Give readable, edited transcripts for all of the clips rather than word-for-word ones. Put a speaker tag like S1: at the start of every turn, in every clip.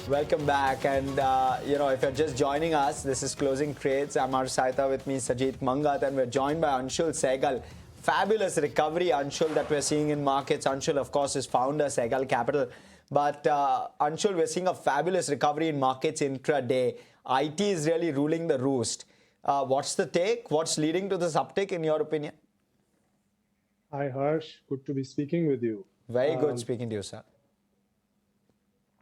S1: Welcome back. And, if you're just joining us, this is Closing Trades. I'm Anshul Saihgal, with me, Sajid Mangat, and we're joined by Anshul Saigal. Fabulous recovery, Anshul, that we're seeing in markets. Anshul, of course, is founder, Sehgal Capital. But, Anshul, we're seeing a fabulous recovery in markets intraday. IT is really ruling the roost. What's the take? What's leading to this uptick, in your opinion?
S2: Hi, Harsh. Good to be speaking with you.
S1: Very good speaking to you, sir.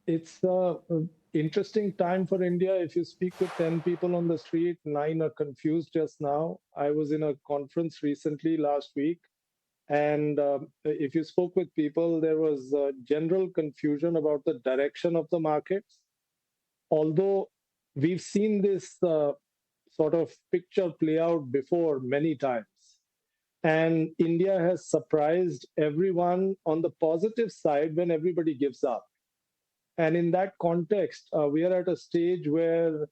S2: It's an interesting time for India. If you speak to 10 people on the street, 9 are confused just now. I was in a conference recently last week, and if you spoke with people, there was general confusion about the direction of the markets. Although we've seen this sort of picture play out before many times. And India has surprised everyone on the positive side when everybody gives up. And in that context, we are at a stage where,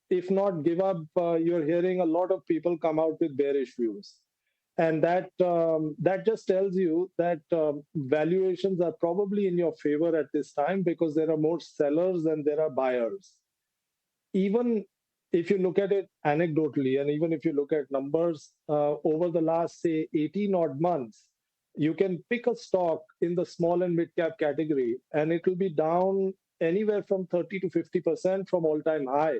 S2: if not give up, you're hearing a lot of people come out with bearish views. And that just tells you that valuations are probably in your favor at this time because there are more sellers than there are buyers. Even if you look at it anecdotally, and even if you look at numbers over the last, say, 18 odd months, you can pick a stock in the small and mid cap category, and it will be down anywhere from 30 to 50% from all time highs.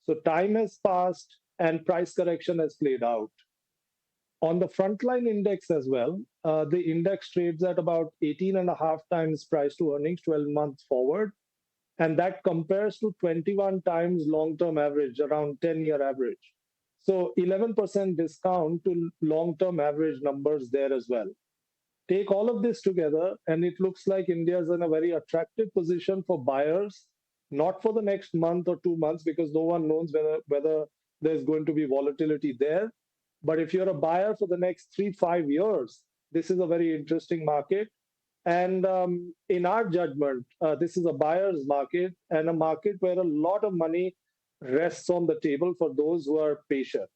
S2: So time has passed and price correction has played out. On the frontline index as well, the index trades at about 18 and a half times price to earnings 12 months forward. And that compares to 21 times long-term average, around 10-year average. So 11% discount to long-term average numbers there as well. Take all of this together, and it looks like India is in a very attractive position for buyers, not for the next month or 2 months, because no one knows whether there's going to be volatility there. But if you're a buyer for the next 3-5 years, this is a very interesting market. And in our judgment, this is a buyer's market and a market where a lot of money rests on the table for those who are patient.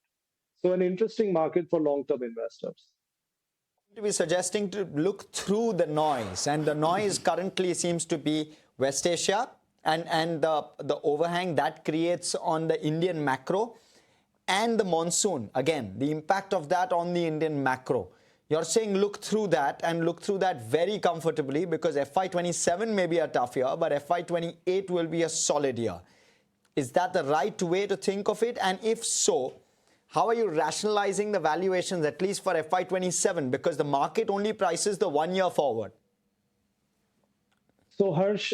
S2: So an interesting market for long-term investors.
S1: To be suggesting to look through the noise, and the noise currently seems to be West Asia and the overhang that creates on the Indian macro and the monsoon. Again, the impact of that on the Indian macro. You're saying look through that and look through that very comfortably, because FY27 may be a tough year, but FY28 will be a solid year. Is that the right way to think of it? And if so, how are you rationalizing the valuations, at least for FY27? Because the market only prices the 1 year forward.
S2: So Harsh,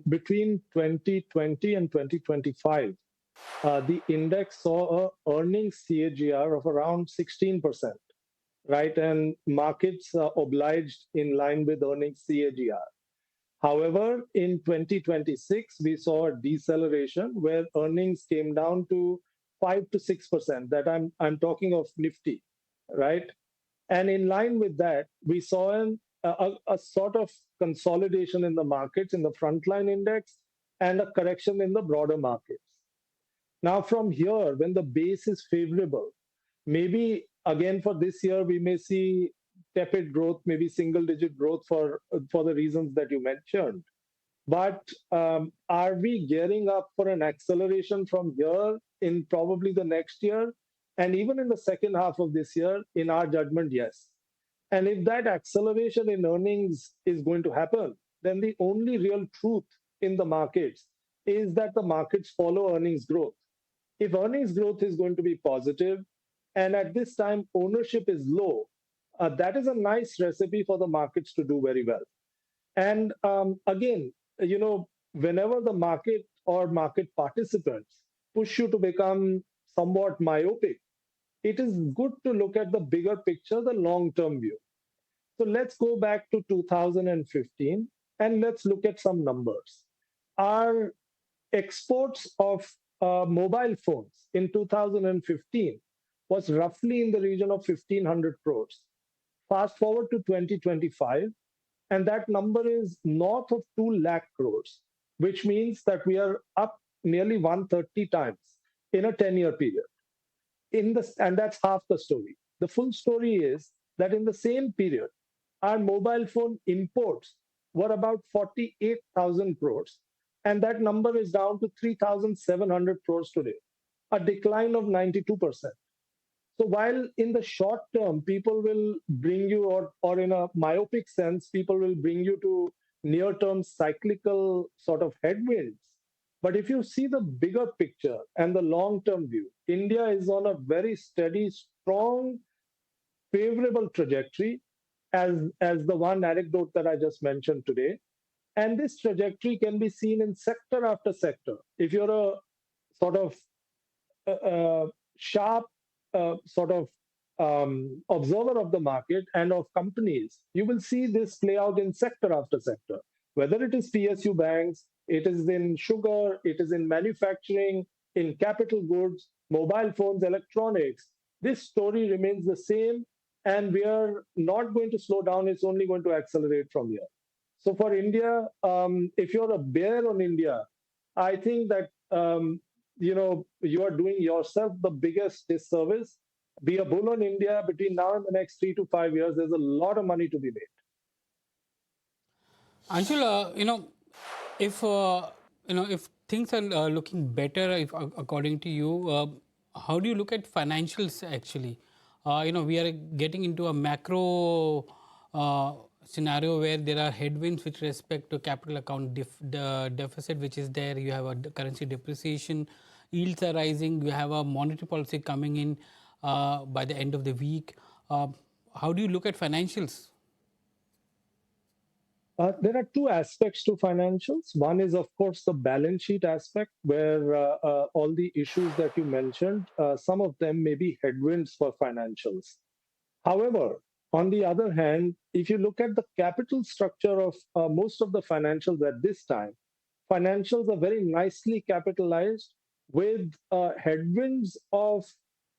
S2: between 2020 and 2025, the index saw a earnings CAGR of around 16%. Right, and markets obliged in line with earnings CAGR. However, in 2026, we saw a deceleration where earnings came down to 5 to 6%. That I'm talking of Nifty, right? And in line with that, we saw a sort of consolidation in the markets, in the frontline index, and a correction in the broader markets. Now, from here, when the base is favorable, maybe again for this year, we may see tepid growth, maybe single-digit growth for the reasons that you mentioned. But are we gearing up for an acceleration from here in probably the next year? And even in the second half of this year, in our judgment, yes. And if that acceleration in earnings is going to happen, then the only real truth in the markets is that the markets follow earnings growth. If earnings growth is going to be positive, and at this time ownership is low, that is a nice recipe for the markets to do very well. And again, whenever the market or market participants push you to become somewhat myopic, it is good to look at the bigger picture, the long-term view. So let's go back to 2015 and let's look at some numbers. Our exports of mobile phones in 2015 was roughly in the region of 1,500 crores. Fast forward to 2025, and that number is north of 2 lakh crores, which means that we are up nearly 130 times in a 10-year period. And that's half the story. The full story is that in the same period, our mobile phone imports were about 48,000 crores. and that number is down to 3,700 crores today, a decline of 92%. So while in the short term, people will bring you, or in a myopic sense, people will bring you to near-term cyclical sort of headwinds. But if you see the bigger picture and the long-term view, India is on a very steady, strong, favorable trajectory, as the one anecdote that I just mentioned today. And this trajectory can be seen in sector after sector. If you're a sort of sharp sort of observer of the market and of companies, you will see this play out in sector after sector. Whether it is PSU banks, it is in sugar, it is in manufacturing, in capital goods, mobile phones, electronics. This story remains the same, and we are not going to slow down. It's only going to accelerate from here. So for India, if you're a bear on India, I think that you are doing yourself the biggest disservice. Be a bull on India between now and the next 3 to 5 years. There's a lot of money to be made.
S3: Anshul, if things are looking better, if according to you, how do you look at financials actually? We are getting into a macro scenario where there are headwinds with respect to capital account deficit, which is there. You have a currency depreciation, yields are rising. You have a monetary policy coming in by the end of the week. How do you look at financials?
S2: There are two aspects to financials. One is, of course, the balance sheet aspect, where all the issues that you mentioned, some of them may be headwinds for financials. However, on the other hand, if you look at the capital structure of most of the financials at this time, financials are very nicely capitalized with headwinds of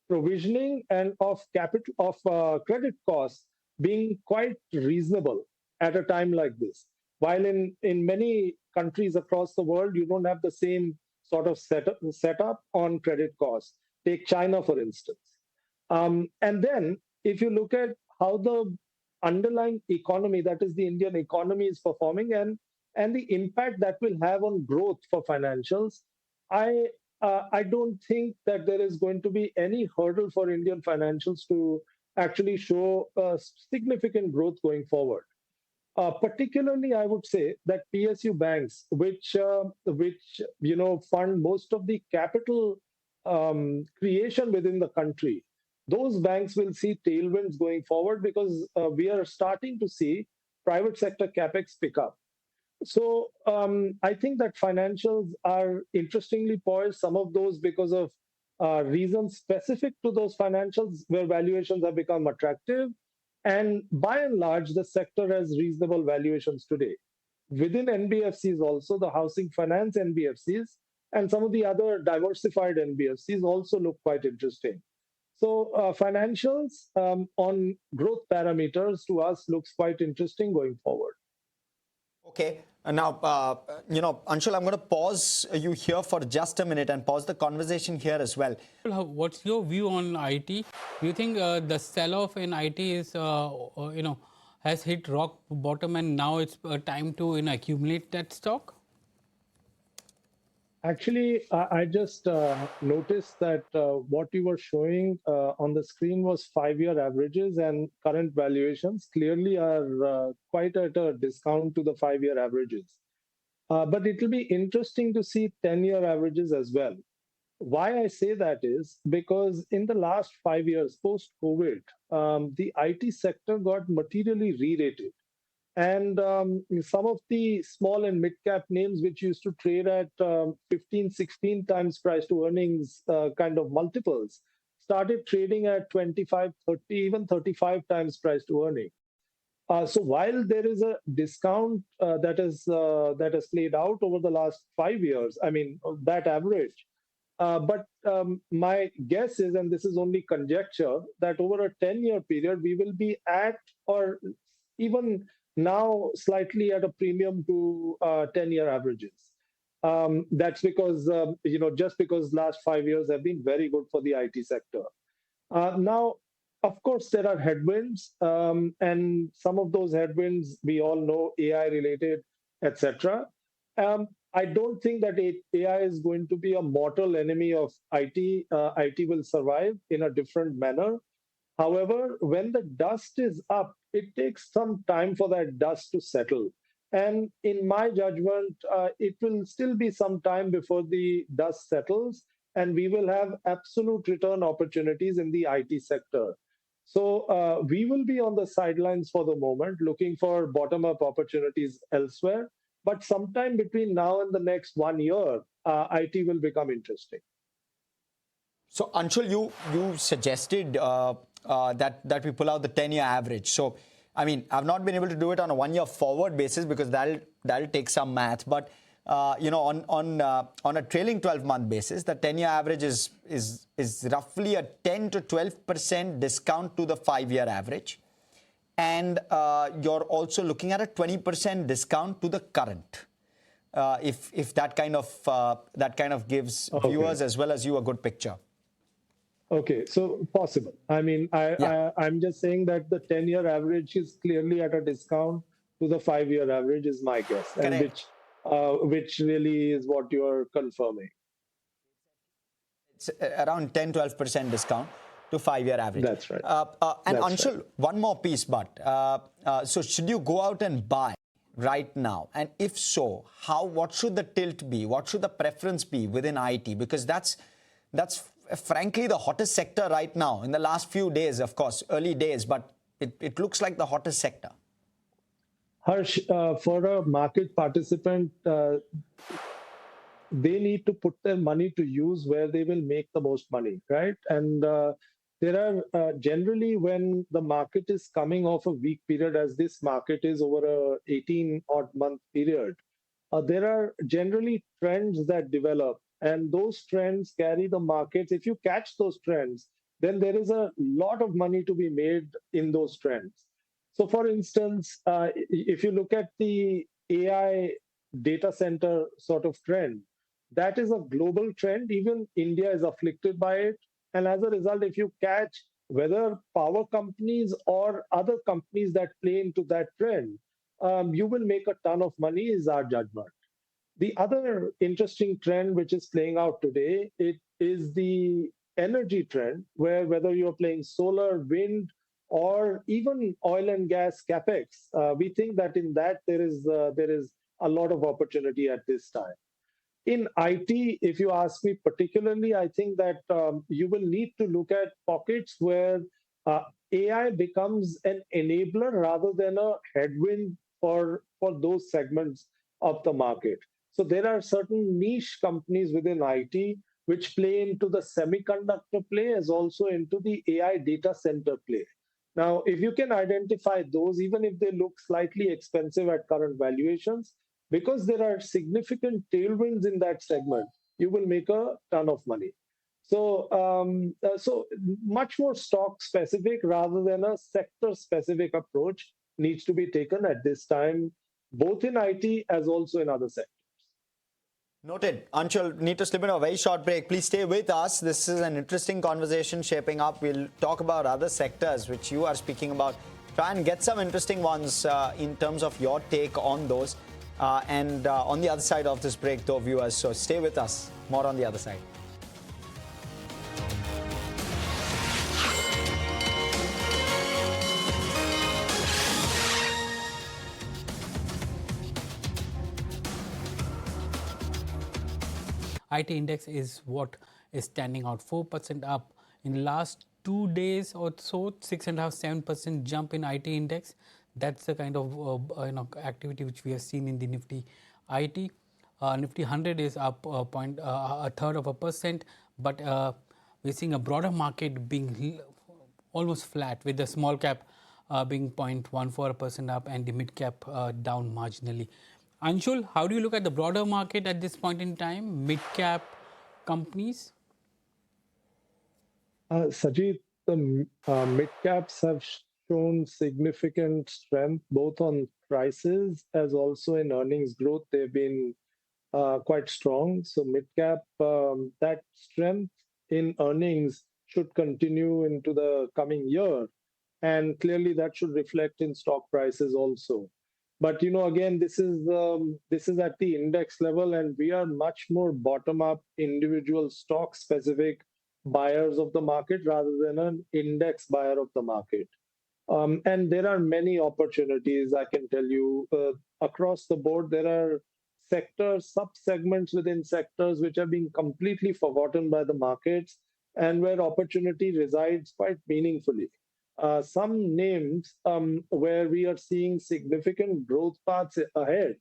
S2: provisioning and of capital of credit costs being quite reasonable at a time like this. While in many countries across the world, you don't have the same sort of setup on credit costs. Take China, for instance. And then, if you look at how the underlying economy, that is the Indian economy, is performing, and the impact that will have on growth for financials, I don't think that there is going to be any hurdle for Indian financials to actually show significant growth going forward. Particularly, I would say that PSU banks, which fund most of the capital creation within the country, those banks will see tailwinds going forward because we are starting to see private sector capex pick up. So I think that financials are interestingly poised, some of those because of reasons specific to those financials where valuations have become attractive. And by and large, the sector has reasonable valuations today. Within NBFCs also, the housing finance NBFCs and some of the other diversified NBFCs also look quite interesting. So financials on growth parameters to us looks quite interesting going forward.
S1: Okay. Now, Anshul, I'm going to pause you here for just a minute and pause the conversation here as well.
S3: What's your view on IT? Do you think the sell-off in IT is, has hit rock bottom and now it's time to accumulate that stock?
S2: Actually, I just noticed that what you were showing on the screen was 5-year averages, and current valuations clearly are quite at a discount to the 5-year averages. But it will be interesting to see 10-year averages as well. Why I say that is because in the last 5 years, post-COVID, the IT sector got materially re-rated. And some of the small and mid-cap names which used to trade at 15, 16 times price to earnings kind of multiples started trading at 25, 30, even 35 times price to earnings. So while there is a discount that has played out over the last 5 years, I mean, that average, but my guess is, and this is only conjecture, that over a 10-year period, we will be at or even now slightly at a premium to 10-year averages. That's because, just because last 5 years have been very good for the IT sector. Now, of course, there are headwinds, and some of those headwinds we all know, AI related, etc. I don't think that AI is going to be a mortal enemy of IT. IT will survive in a different manner. However, when the dust is up, it takes some time for that dust to settle. And in my judgment, it will still be some time before the dust settles, and we will have absolute return opportunities in the IT sector. So we will be on the sidelines for the moment, looking for bottom up opportunities elsewhere. But sometime between now and the next 1 year, IT will become interesting.
S1: So Anshul, you suggested that we pull out the 10-year average. So I mean, I've not been able to do it on a 1 year forward basis because that'll take some math. But you know, on a trailing 12-month basis, the 10-year average is roughly a 10 to 12% discount to the 5-year average, and you're also looking at a 20% discount to the current. If that kind of gives viewers as well as you a good picture.
S2: Okay, so possible. I mean, I'm just saying that the 10-year average is clearly at a discount to the 5-year average is my guess, and which really is what you're confirming.
S1: It's around 10-12% discount to 5-year average.
S2: That's right.
S1: And Anshul, one more piece, but so should you go out and buy right now? And if so, what should the tilt be? What should the preference be within IT? Because that's frankly the hottest sector right now in the last few days, of course, early days, but it looks like the hottest sector.
S2: Harsh, for a market participant, they need to put their money to use where they will make the most money, right? And there are generally, when the market is coming off a weak period, as this market is over a 18-odd month period, there are generally trends that develop, and those trends carry the markets. If you catch those trends, then there is a lot of money to be made in those trends. So, for instance, if you look at the AI data center sort of trend, that is a global trend. Even India is afflicted by it. And as a result, if you catch whether power companies or other companies that play into that trend, you will make a ton of money, is our judgment. The other interesting trend which is playing out today, it is the energy trend, where whether you're playing solar, wind, or even oil and gas capex, we think that in that there is a lot of opportunity at this time. In IT, if you ask me particularly, I think that you will need to look at pockets where AI becomes an enabler rather than a headwind for those segments of the market. So there are certain niche companies within IT which play into the semiconductor play as also into the AI data center play. Now, if you can identify those, even if they look slightly expensive at current valuations, because there are significant tailwinds in that segment, you will make a ton of money. So, so much more stock specific rather than a sector specific approach needs to be taken at this time, both in IT as also in other sectors.
S1: Noted. Anshul, need to slip in a very short break. Please stay with us. This is an interesting conversation shaping up. We'll talk about other sectors which you are speaking about. Try and get some interesting ones in terms of your take on those. And on the other side of this break, though, viewers, so stay with us. More on the other side.
S3: IT index is what is standing out, 4% up in the last 2 days or so, 6.5–7% jump in IT index. That's the kind of activity which we have seen in the Nifty IT. Nifty 100 is up a third of a percent, but we're seeing a broader market being almost flat, with the small cap being 0.14% up and the mid cap down marginally. Anshul, how do you look at the broader market at this point in time, mid-cap companies?
S2: Sajid, the mid-caps have shown significant strength both on prices as also in earnings growth. They've been quite strong. So mid-cap, that strength in earnings should continue into the coming year. And clearly that should reflect in stock prices also. But again, this is at the index level, and we are much more bottom up, individual stock specific buyers of the market rather than an index buyer of the market. And there are many opportunities, I can tell you, across the board. There are sectors, sub-segments within sectors which are being completely forgotten by the markets and where opportunity resides quite meaningfully. Some names where we are seeing significant growth paths ahead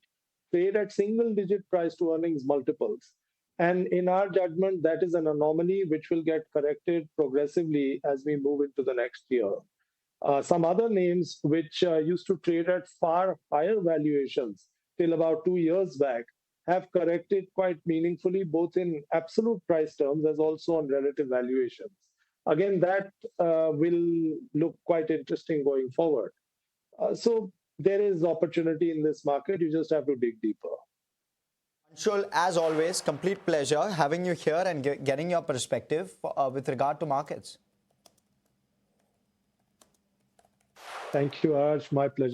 S2: trade at single-digit price to earnings multiples. And in our judgment, that is an anomaly which will get corrected progressively as we move into the next year. Some other names which used to trade at far higher valuations till about 2 years back have corrected quite meaningfully, both in absolute price terms as also on relative valuations. Again, that will look quite interesting going forward. So there is opportunity in this market. You just have to dig deeper.
S1: Anshul, as always, complete pleasure having you here and getting your perspective with regard to markets.
S2: Thank you, Arj. My pleasure.